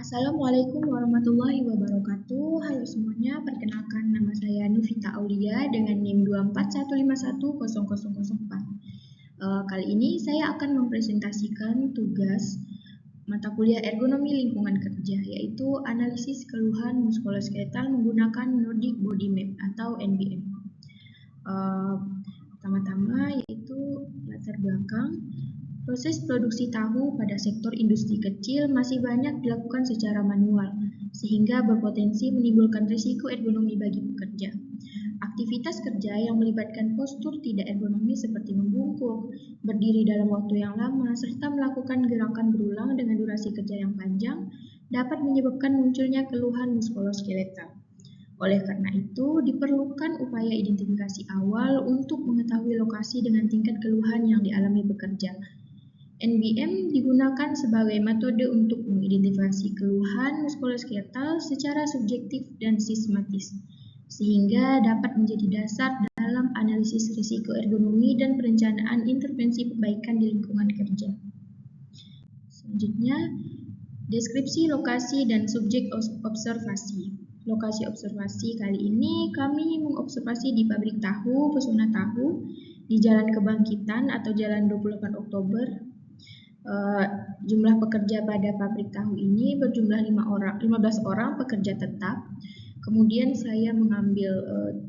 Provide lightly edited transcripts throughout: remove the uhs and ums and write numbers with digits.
Assalamualaikum warahmatullahi wabarakatuh. Halo semuanya, perkenalkan nama saya Nufita Aulia dengan NIM 241510004. Kali ini saya akan mempresentasikan tugas mata kuliah ergonomi lingkungan kerja, yaitu analisis keluhan muskuloskeletal menggunakan Nordic Body Map atau NBM. Pertama-tama yaitu latar belakang. Proses produksi tahu pada sektor industri kecil masih banyak dilakukan secara manual, sehingga berpotensi menimbulkan risiko ergonomi bagi pekerja. Aktivitas kerja yang melibatkan postur tidak ergonomi seperti membungkuk, berdiri dalam waktu yang lama, serta melakukan gerakan berulang dengan durasi kerja yang panjang dapat menyebabkan munculnya keluhan muskuloskeletal. Oleh karena itu, diperlukan upaya identifikasi awal untuk mengetahui lokasi dengan tingkat keluhan yang dialami pekerja. NBM digunakan sebagai metode untuk mengidentifikasi keluhan muskuloskeletal secara subjektif dan sistematis, sehingga dapat menjadi dasar dalam analisis risiko ergonomi dan perencanaan intervensi perbaikan di lingkungan kerja. Selanjutnya, deskripsi lokasi dan subjek observasi. Lokasi observasi kali ini kami mengobservasi di pabrik tahu, Pesona Tahu, di Jalan Kebangkitan atau Jalan 28 Oktober. Jumlah pekerja pada pabrik tahu ini berjumlah 15 orang pekerja tetap. Kemudian saya mengambil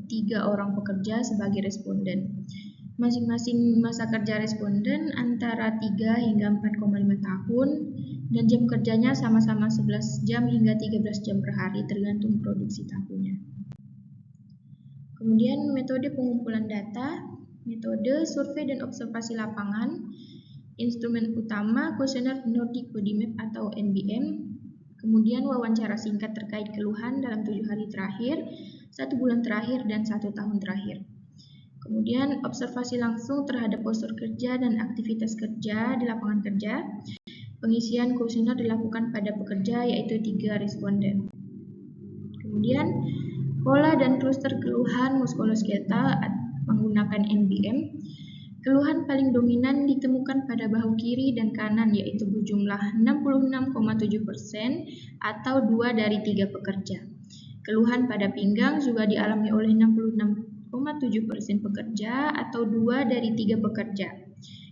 3 orang pekerja sebagai responden. Masing-masing masa kerja responden antara 3 hingga 4,5 tahun dan jam kerjanya sama-sama 11 jam hingga 13 jam per hari tergantung produksi tahunya. Kemudian metode pengumpulan data, metode survei dan observasi lapangan. Instrumen utama kuesioner Nordic Body Map atau NBM, kemudian wawancara singkat terkait keluhan dalam 7 hari terakhir, 1 bulan terakhir, dan 1 tahun terakhir. Kemudian observasi langsung terhadap postur kerja dan aktivitas kerja di lapangan kerja. Pengisian kuesioner dilakukan pada pekerja yaitu 3 responden. Kemudian pola dan kluster keluhan muskuloskeletal menggunakan NBM. Keluhan paling dominan ditemukan pada bahu kiri dan kanan yaitu berjumlah 66,7% atau 2 dari 3 pekerja. Keluhan pada pinggang juga dialami oleh 66,7% pekerja atau 2 dari 3 pekerja.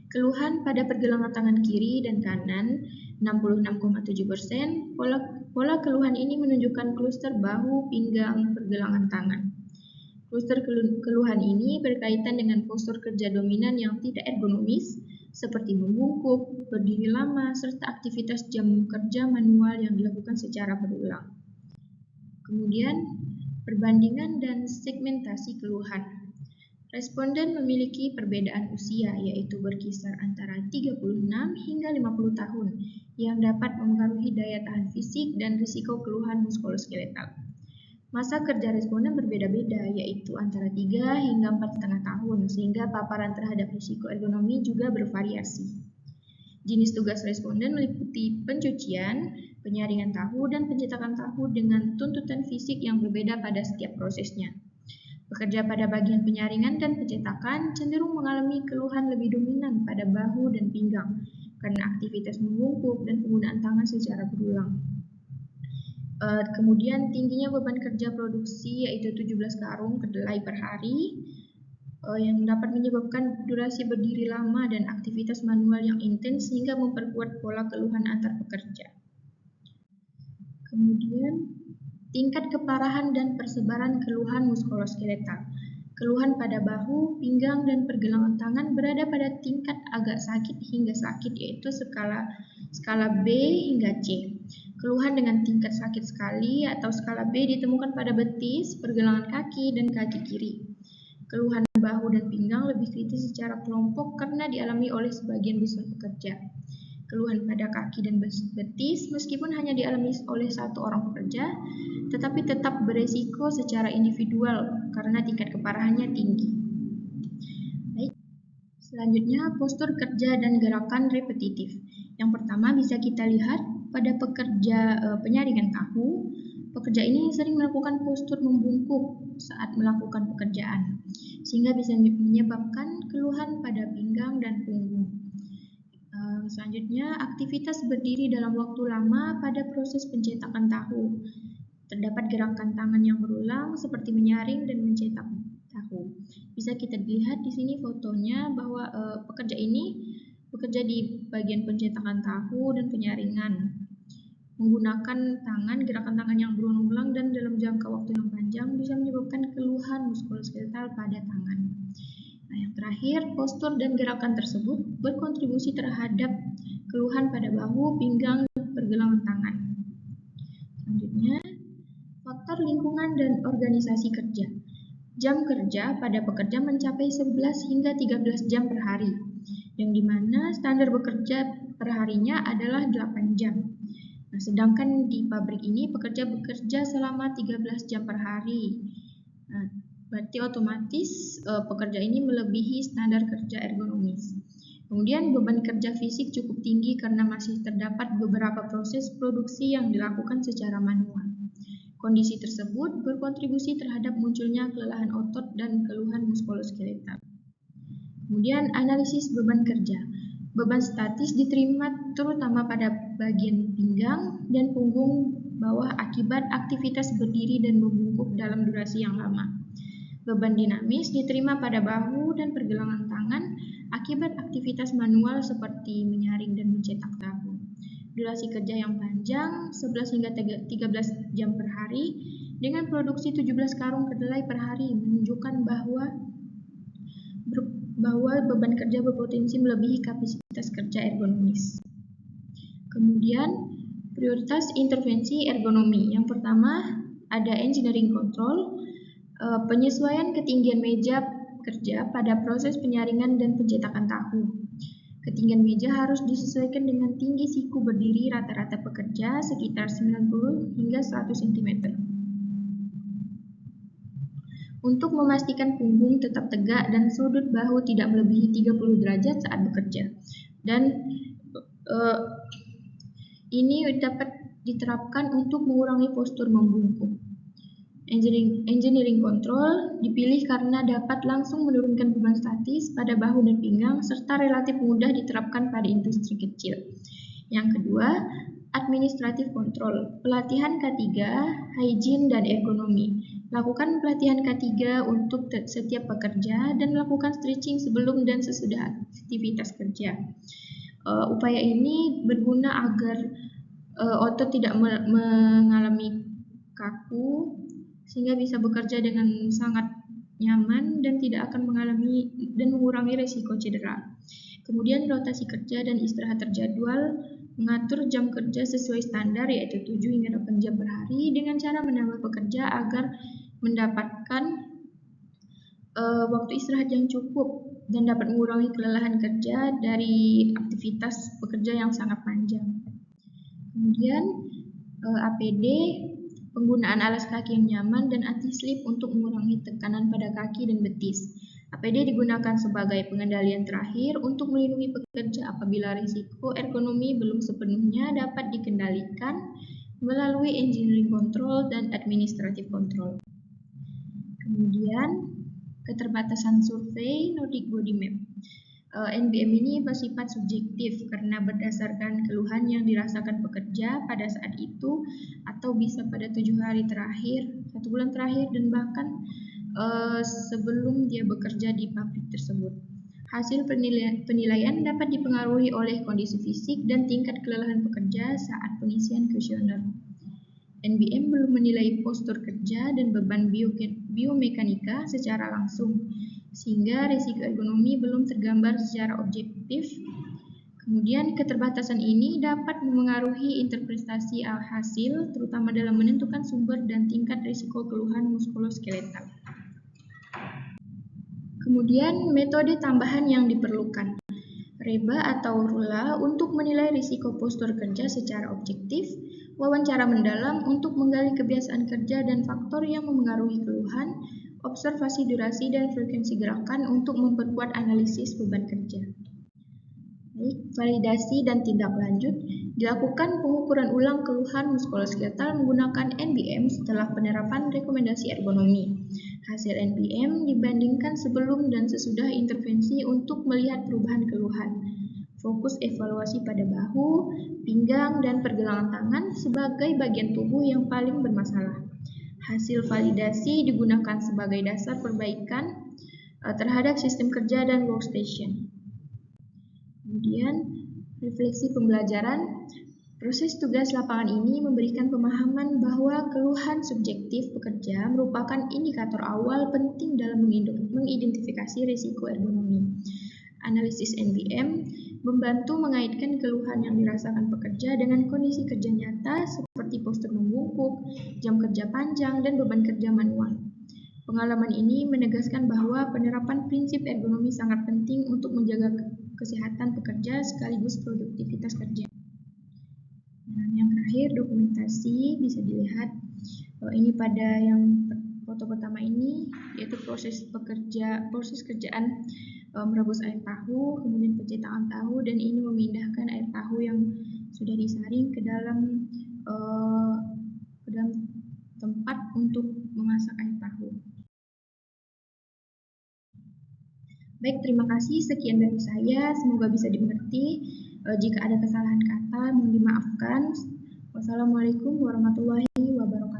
Keluhan pada pergelangan tangan kiri dan kanan 66,7%. Pola keluhan ini menunjukkan kluster bahu, pinggang, pergelangan tangan. Kluster keluhan ini berkaitan dengan postur kerja dominan yang tidak ergonomis, seperti membungkuk, berdiri lama, serta aktivitas jam kerja manual yang dilakukan secara berulang. Kemudian, perbandingan dan segmentasi keluhan. Responden memiliki perbedaan usia, yaitu berkisar antara 36 hingga 50 tahun, yang dapat mempengaruhi daya tahan fisik dan risiko keluhan muskuloskeletal. Masa kerja responden berbeda-beda, yaitu antara 3 hingga 4,5 tahun, sehingga paparan terhadap risiko ergonomi juga bervariasi. Jenis tugas responden meliputi pencucian, penyaringan tahu, dan pencetakan tahu dengan tuntutan fisik yang berbeda pada setiap prosesnya. Pekerja pada bagian penyaringan dan pencetakan cenderung mengalami keluhan lebih dominan pada bahu dan pinggang, karena aktivitas membungkuk dan penggunaan tangan secara berulang. Kemudian tingginya beban kerja produksi yaitu 17 karung kedelai per hari yang dapat menyebabkan durasi berdiri lama dan aktivitas manual yang intens sehingga memperkuat pola keluhan antar pekerja. Kemudian tingkat keparahan dan persebaran keluhan muskuloskeletal. Keluhan pada bahu, pinggang, dan pergelangan tangan berada pada tingkat agak sakit hingga sakit yaitu skala B hingga C. Keluhan dengan tingkat sakit sekali atau skala B ditemukan pada betis, pergelangan kaki, dan kaki kiri. Keluhan bahu dan pinggang lebih kritis secara kelompok karena dialami oleh sebagian besar pekerja. Keluhan pada kaki dan betis meskipun hanya dialami oleh 1 orang pekerja, tetapi tetap beresiko secara individual karena tingkat keparahannya tinggi. Baik. Selanjutnya, postur kerja dan gerakan repetitif. Yang pertama bisa kita lihat pada pekerja penyaringan tahu. Pekerja ini sering melakukan postur membungkuk saat melakukan pekerjaan, sehingga bisa menyebabkan keluhan pada pinggang dan punggung. Selanjutnya, aktivitas berdiri dalam waktu lama pada proses pencetakan tahu. Terdapat gerakan tangan yang berulang seperti menyaring dan mencetak tahu. Bisa kita lihat di sini fotonya bahwa pekerja ini bekerja di bagian pencetakan tahu dan penyaringan. Menggunakan gerakan tangan yang berulang-ulang dan dalam jangka waktu yang panjang bisa menyebabkan keluhan muskuloskeletal pada tangan. Nah, yang terakhir, postur dan gerakan tersebut berkontribusi terhadap keluhan pada bahu, pinggang, dan pergelangan tangan. Selanjutnya, faktor lingkungan dan organisasi kerja. Jam kerja pada pekerja mencapai 11 hingga 13 jam per hari, yang dimana standar bekerja perharinya adalah 8 jam. Nah, sedangkan di pabrik ini pekerja bekerja selama 13 jam per hari. Nah, berarti otomatis pekerja ini melebihi standar kerja ergonomis. Kemudian beban kerja fisik cukup tinggi karena masih terdapat beberapa proses produksi yang dilakukan secara manual. Kondisi tersebut berkontribusi terhadap munculnya kelelahan otot dan keluhan muskuloskeletal. Kemudian analisis beban kerja. Beban statis diterima terutama pada bagian pinggang dan punggung bawah akibat aktivitas berdiri dan membungkuk dalam durasi yang lama. Beban dinamis diterima pada bahu dan pergelangan tangan akibat aktivitas manual seperti menyaring dan mencetak tahu. Durasi kerja yang panjang 11 hingga 13 jam per hari dengan produksi 17 karung kedelai per hari menunjukkan bahwa beban kerja berpotensi melebihi kapasitas kerja ergonomis. Kemudian prioritas intervensi ergonomi. Yang pertama ada engineering control, penyesuaian ketinggian meja kerja pada proses penyaringan dan pencetakan tahu. Ketinggian meja harus disesuaikan dengan tinggi siku berdiri rata-rata pekerja sekitar 90 hingga 100 cm. Untuk memastikan punggung tetap tegak dan sudut bahu tidak melebihi 30 derajat saat bekerja. Dan ini dapat diterapkan untuk mengurangi postur membungkuk. Engineering control dipilih karena dapat langsung menurunkan beban statis pada bahu dan pinggang serta relatif mudah diterapkan pada industri kecil. Yang kedua, administratif control, pelatihan K3, hygiene dan ergonomi. Lakukan pelatihan K3 untuk setiap pekerja dan lakukan stretching sebelum dan sesudah aktivitas kerja. Upaya ini berguna agar otot tidak mengalami kaku sehingga bisa bekerja dengan sangat nyaman dan tidak akan mengalami dan mengurangi risiko cedera. Kemudian rotasi kerja dan istirahat terjadwal, mengatur jam kerja sesuai standar yaitu 7 hingga 8 jam per hari dengan cara menambah pekerja agar mendapatkan waktu istirahat yang cukup dan dapat mengurangi kelelahan kerja dari aktivitas pekerja yang sangat panjang. Kemudian APD, penggunaan alas kaki yang nyaman dan anti-slip untuk mengurangi tekanan pada kaki dan betis. APD digunakan sebagai pengendalian terakhir untuk melindungi pekerja apabila risiko ergonomi belum sepenuhnya dapat dikendalikan melalui engineering control dan administrative control. Kemudian, keterbatasan survei Nordic Body Map. NBM ini bersifat subjektif karena berdasarkan keluhan yang dirasakan pekerja pada saat itu atau bisa pada 7 hari terakhir, 1 bulan terakhir dan bahkan sebelum dia bekerja di pabrik tersebut. Hasil penilaian dapat dipengaruhi oleh kondisi fisik dan tingkat kelelahan pekerja saat pengisian kuesioner. NBM belum menilai postur kerja dan beban biomekanika secara langsung, sehingga risiko ergonomi belum tergambar secara objektif. Kemudian keterbatasan ini dapat memengaruhi interpretasi hasil, terutama dalam menentukan sumber dan tingkat risiko keluhan muskuloskeletal. Kemudian metode tambahan yang diperlukan. REBA atau RULA untuk menilai risiko postur kerja secara objektif, wawancara mendalam untuk menggali kebiasaan kerja dan faktor yang memengaruhi keluhan, observasi durasi dan frekuensi gerakan untuk memperkuat analisis beban kerja. Baik, validasi dan tindak lanjut. Dilakukan pengukuran ulang keluhan muskuloskeletal menggunakan NBM setelah penerapan rekomendasi ergonomi. Hasil NBM dibandingkan sebelum dan sesudah intervensi untuk melihat perubahan keluhan. Fokus evaluasi pada bahu, pinggang, dan pergelangan tangan sebagai bagian tubuh yang paling bermasalah. Hasil validasi digunakan sebagai dasar perbaikan terhadap sistem kerja dan workstation. Kemudian, refleksi pembelajaran. Proses tugas lapangan ini memberikan pemahaman bahwa keluhan subjektif pekerja merupakan indikator awal penting dalam mengidentifikasi risiko ergonomi. Analisis NBM membantu mengaitkan keluhan yang dirasakan pekerja dengan kondisi kerja nyata seperti postur membungkuk, jam kerja panjang, dan beban kerja manual. Pengalaman ini menegaskan bahwa penerapan prinsip ergonomi sangat penting untuk menjaga kesehatan pekerja sekaligus produktivitas kerja. Nah, yang terakhir dokumentasi bisa dilihat ini pada yang foto pertama ini yaitu proses kerjaan merebus air tahu, kemudian pencetakan tahu, dan ini memindahkan air tahu yang sudah disaring ke dalam tempat untuk memasak air tahu. Baik, terima kasih. Sekian dari saya. Semoga bisa dimengerti. Jika ada kesalahan kata, mohon dimaafkan. Wassalamualaikum warahmatullahi wabarakatuh.